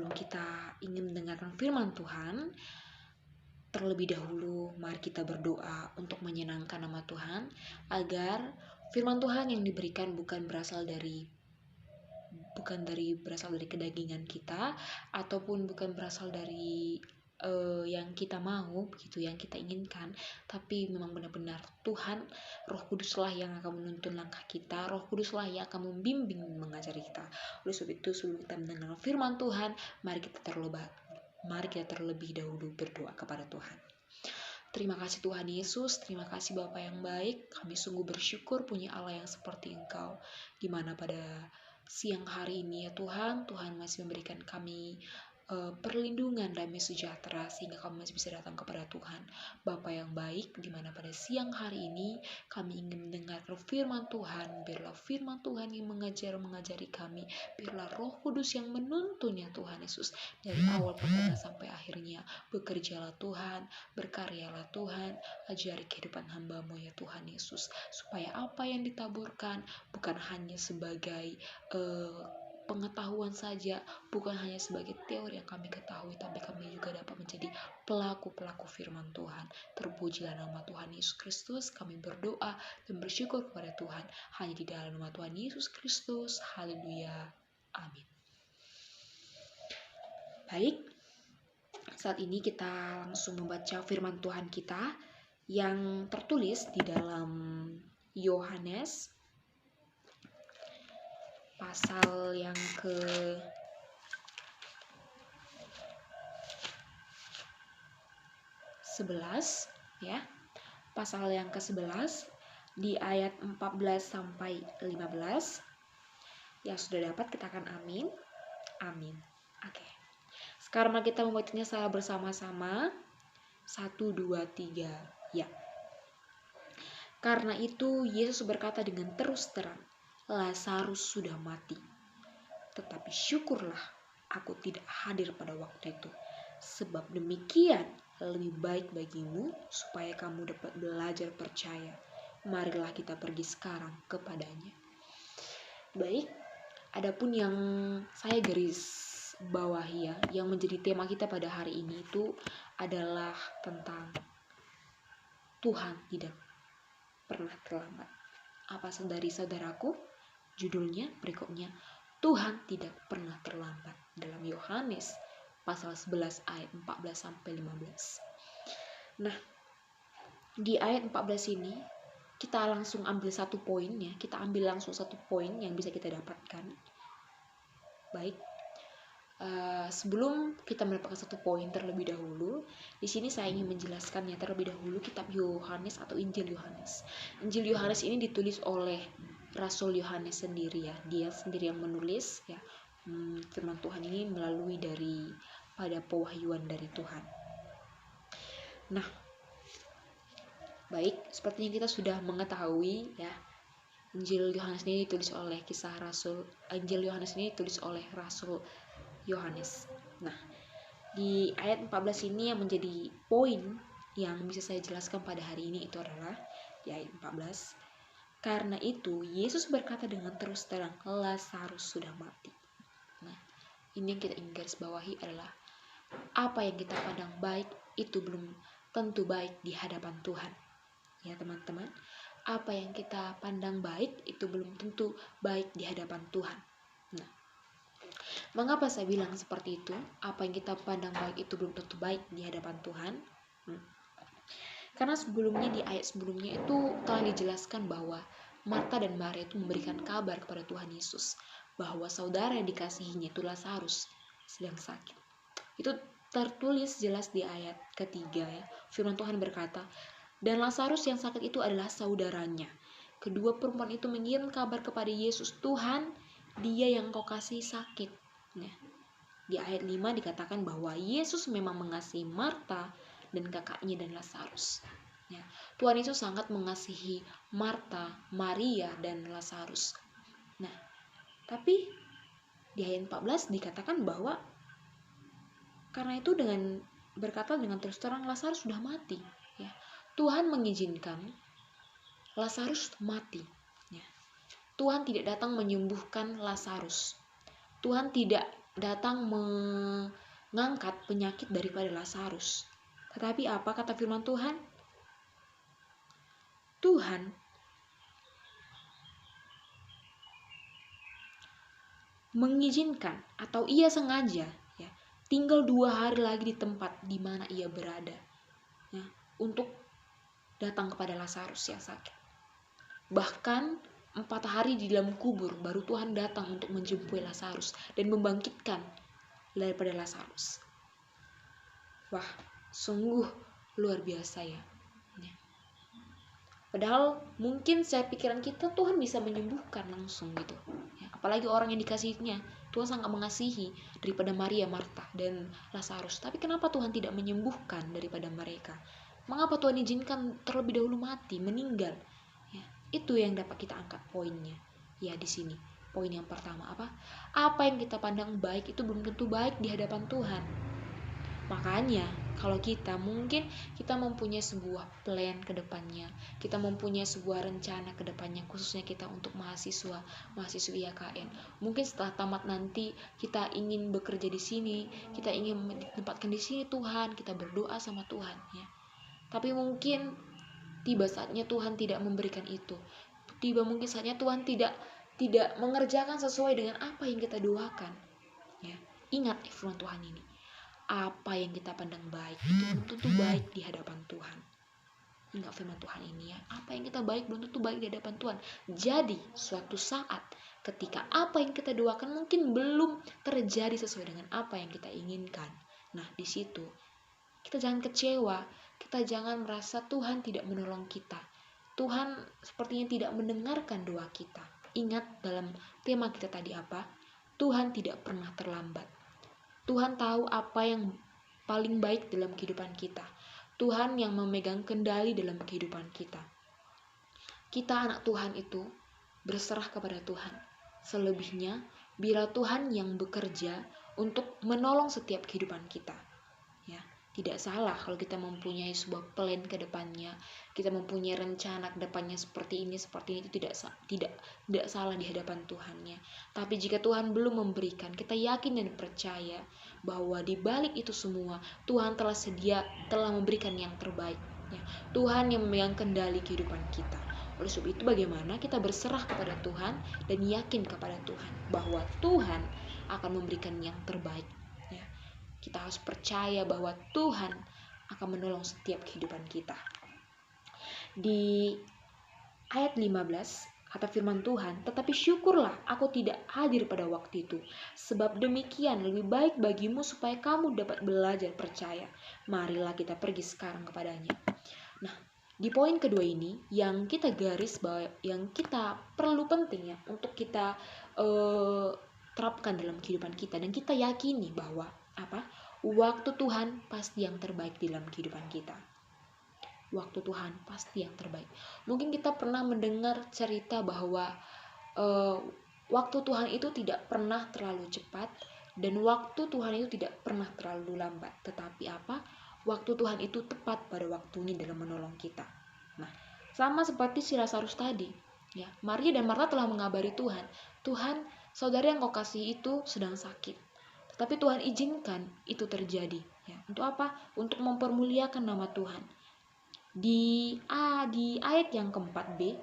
sebelum kita ingin mendengarkan firman Tuhan, terlebih dahulu mari kita berdoa untuk menyenangkan nama Tuhan, agar firman Tuhan yang diberikan bukan berasal dari kedagingan kita, ataupun bukan berasal dari yang kita mau begitu, yang kita inginkan, tapi memang benar-benar Tuhan, Roh Kuduslah yang akan menuntun langkah kita, Roh Kuduslah yang akan membimbing, mengajari kita. Oleh sebab itu, sebelum kita mendengar firman Tuhan, mari kita terlebih dahulu berdoa kepada Tuhan. Terima kasih Tuhan Yesus, terima kasih Bapa yang baik. Kami sungguh bersyukur punya Allah yang seperti Engkau, di mana pada siang hari ini ya Tuhan masih memberikan kami perlindungan, damai sejahtera, sehingga kami masih bisa datang kepada Tuhan. Bapa yang baik, di mana pada siang hari ini kami ingin mendengarkan firman Tuhan. Biarlah firman Tuhan yang mengajari kami, biarlah Roh Kudus yang menuntun ya Tuhan Yesus, dari awal pertama sampai akhirnya. Bekerjalah Tuhan, berkaryalah Tuhan, ajari kehidupan hamba-Mu ya Tuhan Yesus, supaya apa yang ditaburkan bukan hanya sebagai pengetahuan saja, bukan hanya sebagai teori yang kami ketahui, tapi kami juga dapat menjadi pelaku-pelaku firman Tuhan. Terpujilah nama Tuhan Yesus Kristus. Kami berdoa dan bersyukur kepada Tuhan hanya di dalam nama Tuhan Yesus Kristus. Haleluya. Amin. Baik, saat ini kita langsung membaca firman Tuhan kita yang tertulis di dalam Yohanes pasal yang ke-11 ya. Pasal yang ke-11 di ayat 14 sampai 15. Yang sudah dapat katakan amin. Amin. Oke. Sekarang kita membacanya secara bersama-sama. 1 2 3. Ya. Karena itu Yesus berkata dengan terus terang, Lazarus sudah mati. Tetapi syukurlah aku tidak hadir pada waktu itu. Sebab demikian lebih baik bagimu supaya kamu dapat belajar percaya. Marilah kita pergi sekarang kepadanya. Baik, adapun yang saya garis bawahi ya, yang menjadi tema kita pada hari ini itu adalah tentang Tuhan tidak pernah terlambat. Apa saudari-saudaraku? Judulnya berikutnya, Tuhan tidak pernah terlambat, dalam Yohanes pasal 11 ayat 14 sampai 15. Nah, di ayat 14 ini kita langsung ambil satu poin ya, kita ambil langsung satu poin yang bisa kita dapatkan. Baik. Sebelum kita mendapatkan satu poin terlebih dahulu, di sini saya ingin menjelaskannya terlebih dahulu kitab Yohanes atau Injil Yohanes. Injil Yohanes ini ditulis oleh Rasul Yohanes sendiri ya, dia sendiri yang menulis ya firman Tuhan ini melalui pada pewahyuan dari Tuhan. Nah, baik, sepertinya kita sudah mengetahui ya, Injil Yohanes ini ditulis oleh Injil Yohanes ini ditulis oleh Rasul Yohanes. Nah, di ayat 14 ini yang menjadi poin yang bisa saya jelaskan pada hari ini itu adalah di ayat 14. Karena itu Yesus berkata dengan terus terang, Lazarus sudah mati. Nah, ini yang kita ingin garis bawahi adalah apa yang kita pandang baik itu belum tentu baik di hadapan Tuhan. Ya teman-teman, apa yang kita pandang baik itu belum tentu baik di hadapan Tuhan. Nah, mengapa saya bilang seperti itu? Apa yang kita pandang baik itu belum tentu baik di hadapan Tuhan? Karena sebelumnya di ayat sebelumnya itu telah dijelaskan bahwa Marta dan Maria itu memberikan kabar kepada Tuhan Yesus bahwa saudara yang dikasihinya itu Lazarus sedang sakit. Itu tertulis jelas di ayat ketiga ya. Firman Tuhan berkata, dan Lazarus yang sakit itu adalah saudaranya. Kedua perempuan itu mengirim kabar kepada Yesus, Tuhan, dia yang kau kasih sakit. Nah, di ayat 5 dikatakan bahwa Yesus memang mengasihi Marta dan kakaknya dan Lazarus. Ya, Tuhan Yesus sangat mengasihi Marta, Maria, dan Lazarus. Nah, tapi di ayat 14 dikatakan bahwa karena itu berkata dengan terus terang Lazarus sudah mati. Ya, Tuhan mengizinkan Lazarus mati. Ya. Tuhan tidak datang menyembuhkan Lazarus. Tuhan tidak datang mengangkat penyakit daripada Lazarus. Tetapi apa kata firman Tuhan? Tuhan mengizinkan atau ia sengaja ya tinggal 2 hari lagi di tempat di mana ia berada ya, untuk datang kepada Lazarus yang sakit. Bahkan 4 hari di dalam kubur baru Tuhan datang untuk menjemput Lazarus dan membangkitkan daripada Lazarus. Wah, sungguh luar biasa ya. Padahal mungkin saya pikiran kita Tuhan bisa menyembuhkan langsung gitu ya, apalagi orang yang dikasihinya. Tuhan sangat mengasihi daripada Maria, Marta, dan Lazarus. Tapi kenapa Tuhan tidak menyembuhkan daripada mereka? Mengapa Tuhan izinkan terlebih dahulu mati, meninggal? Ya, itu yang dapat kita angkat poinnya. Ya di sini poin yang pertama apa? Apa yang kita pandang baik itu belum tentu baik di hadapan Tuhan. Makanya kalau kita mempunyai sebuah plan ke depannya, kita mempunyai sebuah rencana ke depannya, khususnya kita untuk mahasiswi YKN. Mungkin setelah tamat nanti kita ingin bekerja di sini, kita ingin ditempatkan di sini Tuhan, kita berdoa sama Tuhan ya. Tapi mungkin tiba saatnya Tuhan tidak memberikan itu. Mungkin saatnya Tuhan tidak mengerjakan sesuai dengan apa yang kita doakan. Ya, ingat firman Tuhan ini. Apa yang kita pandang baik itu belum tentu baik di hadapan Tuhan. Ingat firman Tuhan ini ya. Apa yang kita baik belum tentu baik di hadapan Tuhan. Jadi suatu saat ketika apa yang kita doakan mungkin belum terjadi sesuai dengan apa yang kita inginkan. Nah di situ kita jangan kecewa. Kita jangan merasa Tuhan tidak menolong kita. Tuhan sepertinya tidak mendengarkan doa kita. Ingat dalam tema kita tadi apa? Tuhan tidak pernah terlambat. Tuhan tahu apa yang paling baik dalam kehidupan kita. Tuhan yang memegang kendali dalam kehidupan kita. Kita anak Tuhan itu berserah kepada Tuhan. Selebihnya, biarlah Tuhan yang bekerja untuk menolong setiap kehidupan kita. Ya, tidak salah kalau kita mempunyai sebuah plan ke depannya, kita mempunyai rencana ke depannya seperti ini itu tidak salah di hadapan Tuhannya. Tapi jika Tuhan belum memberikan, kita yakin dan percaya bahwa di balik itu semua Tuhan telah memberikan yang terbaik ya. Tuhan yang memegang kendali kehidupan kita. Oleh sebab itu bagaimana kita berserah kepada Tuhan dan yakin kepada Tuhan bahwa Tuhan akan memberikan yang terbaik ya. Kita harus percaya bahwa Tuhan akan menolong setiap kehidupan kita. Di ayat 15 kata firman Tuhan, tetapi syukurlah aku tidak hadir pada waktu itu, sebab demikian lebih baik bagimu supaya kamu dapat belajar percaya. Marilah kita pergi sekarang kepadanya. Nah, di poin kedua ini yang kita garis bawah, yang kita perlu penting ya untuk kita terapkan dalam kehidupan kita, dan kita yakini bahwa waktu Tuhan pasti yang terbaik dalam kehidupan kita. Waktu Tuhan pasti yang terbaik. Mungkin kita pernah mendengar cerita bahwa waktu Tuhan itu tidak pernah terlalu cepat dan waktu Tuhan itu tidak pernah terlalu lambat. Tetapi waktu Tuhan itu tepat pada waktunya dalam menolong kita. Nah, sama seperti si Lazarus tadi, ya. Maria dan Marta telah mengabari Tuhan, Tuhan, saudara yang kau kasih itu sedang sakit. Tetapi Tuhan izinkan itu terjadi, ya. Untuk apa? Untuk mempermuliakan nama Tuhan. Di ayat yang keempat B,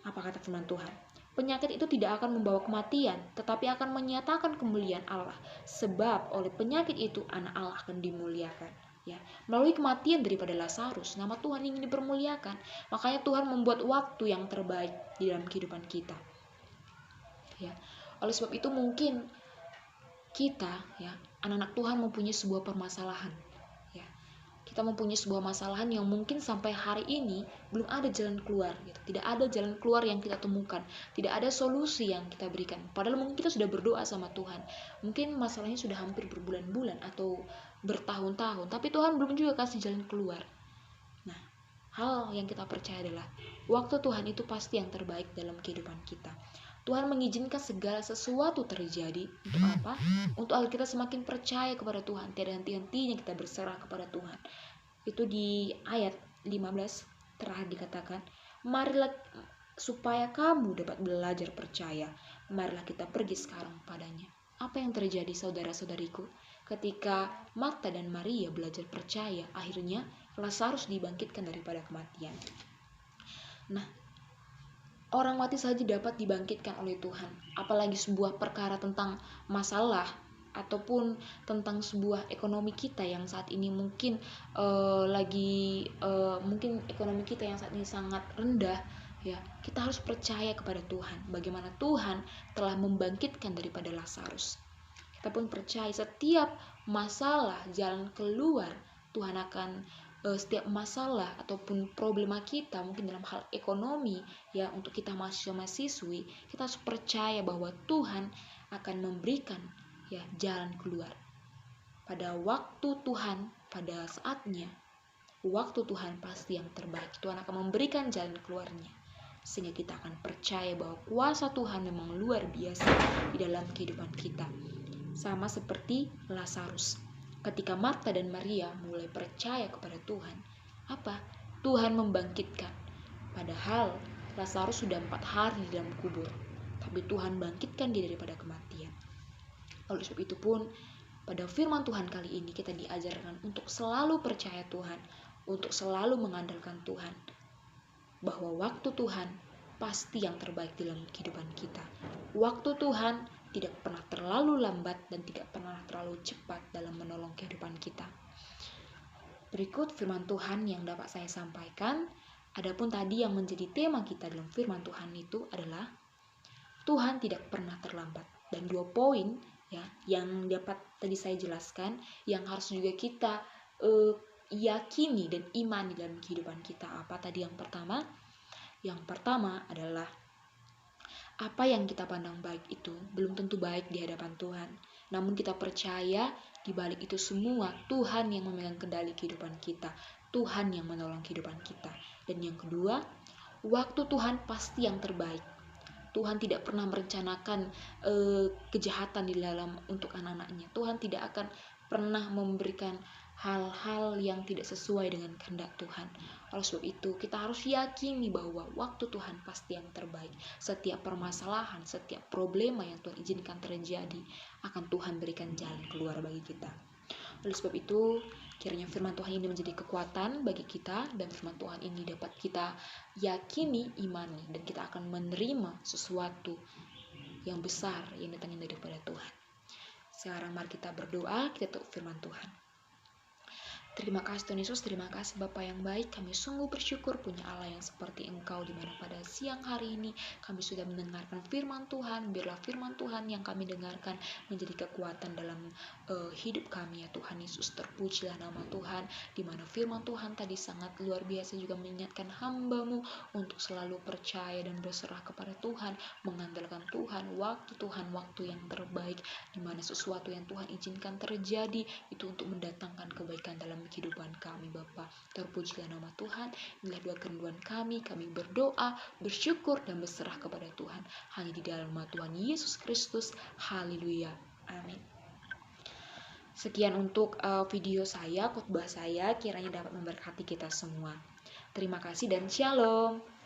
apa kata firman Tuhan? Penyakit itu tidak akan membawa kematian, tetapi akan menyatakan kemuliaan Allah. Sebab oleh penyakit itu anak Allah akan dimuliakan. Ya, melalui kematian daripada Lazarus, nama Tuhan ingin dipermuliakan. Makanya Tuhan membuat waktu yang terbaik di dalam kehidupan kita. Ya, oleh sebab itu mungkin kita, ya, anak-anak Tuhan mempunyai sebuah permasalahan. Kita mempunyai sebuah masalahan yang mungkin sampai hari ini belum ada jalan keluar gitu. Tidak ada jalan keluar yang kita temukan, tidak ada solusi yang kita berikan. Padahal mungkin kita sudah berdoa sama Tuhan, mungkin masalahnya sudah hampir berbulan-bulan atau bertahun-tahun, tapi Tuhan belum juga kasih jalan keluar. Nah, hal yang kita percaya adalah waktu Tuhan itu pasti yang terbaik dalam kehidupan kita. Tuhan mengizinkan segala sesuatu terjadi untuk apa? Untuk agar kita semakin percaya kepada Tuhan. Tiada henti-hentinya kita berserah kepada Tuhan. Itu di ayat 15 terakhir dikatakan, marilah supaya kamu dapat belajar percaya. Marilah kita pergi sekarang padanya. Apa yang terjadi saudara-saudariku? Ketika Marta dan Maria belajar percaya, akhirnya Lazarus dibangkitkan daripada kematian. Nah, orang mati saja dapat dibangkitkan oleh Tuhan. Apalagi sebuah perkara tentang masalah ataupun tentang sebuah ekonomi kita yang saat ini mungkin mungkin ekonomi kita yang saat ini sangat rendah, ya. Kita harus percaya kepada Tuhan. Bagaimana Tuhan telah membangkitkan daripada Lazarus. Kita pun percaya setiap masalah jalan keluar Tuhan akan setiap masalah ataupun problema kita mungkin dalam hal ekonomi, ya, untuk kita mahasiswa-mahasiswi, kita harus percaya bahwa Tuhan akan memberikan, ya, jalan keluar pada waktu Tuhan, pada saatnya. Waktu Tuhan pasti yang terbaik. Tuhan akan memberikan jalan keluarnya, sehingga kita akan percaya bahwa kuasa Tuhan memang luar biasa di dalam kehidupan kita. Sama seperti Lazarus. Ketika Marta dan Maria mulai percaya kepada Tuhan, apa? Tuhan membangkitkan. Padahal Lazarus sudah 4 hari di dalam kubur, tapi Tuhan bangkitkan dia daripada kematian. Oleh sebab itu pun, pada firman Tuhan kali ini kita diajarkan untuk selalu percaya Tuhan, untuk selalu mengandalkan Tuhan, bahwa waktu Tuhan pasti yang terbaik dalam kehidupan kita. Waktu Tuhan tidak pernah terlalu lambat dan tidak pernah terlalu cepat dalam menolong kehidupan kita. Berikut firman Tuhan yang dapat saya sampaikan. Adapun tadi yang menjadi tema kita dalam firman Tuhan itu adalah Tuhan tidak pernah terlambat. Dan 2 poin, ya, yang dapat tadi saya jelaskan yang harus juga kita yakini dan imani dalam kehidupan kita. Apa tadi yang pertama? Yang pertama adalah apa yang kita pandang baik itu belum tentu baik di hadapan Tuhan. Namun kita percaya di balik itu semua Tuhan yang memegang kendali kehidupan kita. Tuhan yang menolong kehidupan kita. Dan yang kedua, waktu Tuhan pasti yang terbaik. Tuhan tidak pernah merencanakan kejahatan di dalam untuk anak-anaknya. Tuhan tidak akan pernah memberikan hal-hal yang tidak sesuai dengan kehendak Tuhan. Oleh sebab itu, kita harus yakini bahwa waktu Tuhan pasti yang terbaik. Setiap permasalahan, setiap problema yang Tuhan izinkan terjadi, akan Tuhan berikan jalan keluar bagi kita. Oleh sebab itu, kiranya firman Tuhan ini menjadi kekuatan bagi kita, dan firman Tuhan ini dapat kita yakini, imani, dan kita akan menerima sesuatu yang besar yang datangnya daripada Tuhan. Sekarang mari kita berdoa, kita tutup firman Tuhan. Terima kasih Tuhan Yesus, terima kasih Bapa yang baik. Kami sungguh bersyukur punya Allah yang seperti Engkau, di mana pada siang hari ini kami sudah mendengarkan firman Tuhan. Biarlah firman Tuhan yang kami dengarkan menjadi kekuatan dalam hidup kami, ya Tuhan Yesus. Terpujilah nama Tuhan, di mana firman Tuhan tadi sangat luar biasa juga mengingatkan hamba-Mu untuk selalu percaya dan berserah kepada Tuhan, mengandalkan Tuhan, waktu yang terbaik, di mana sesuatu yang Tuhan izinkan terjadi itu untuk mendatangkan kebaikan dalam kehidupan kami, Bapa. Terpujilah nama Tuhan. Inilah doa kerinduan kami berdoa, bersyukur, dan berserah kepada Tuhan hanya di dalam nama Tuhan Yesus Kristus. Haleluya, amin. Sekian untuk video saya, khotbah saya, kiranya dapat memberkati kita semua. Terima kasih dan shalom.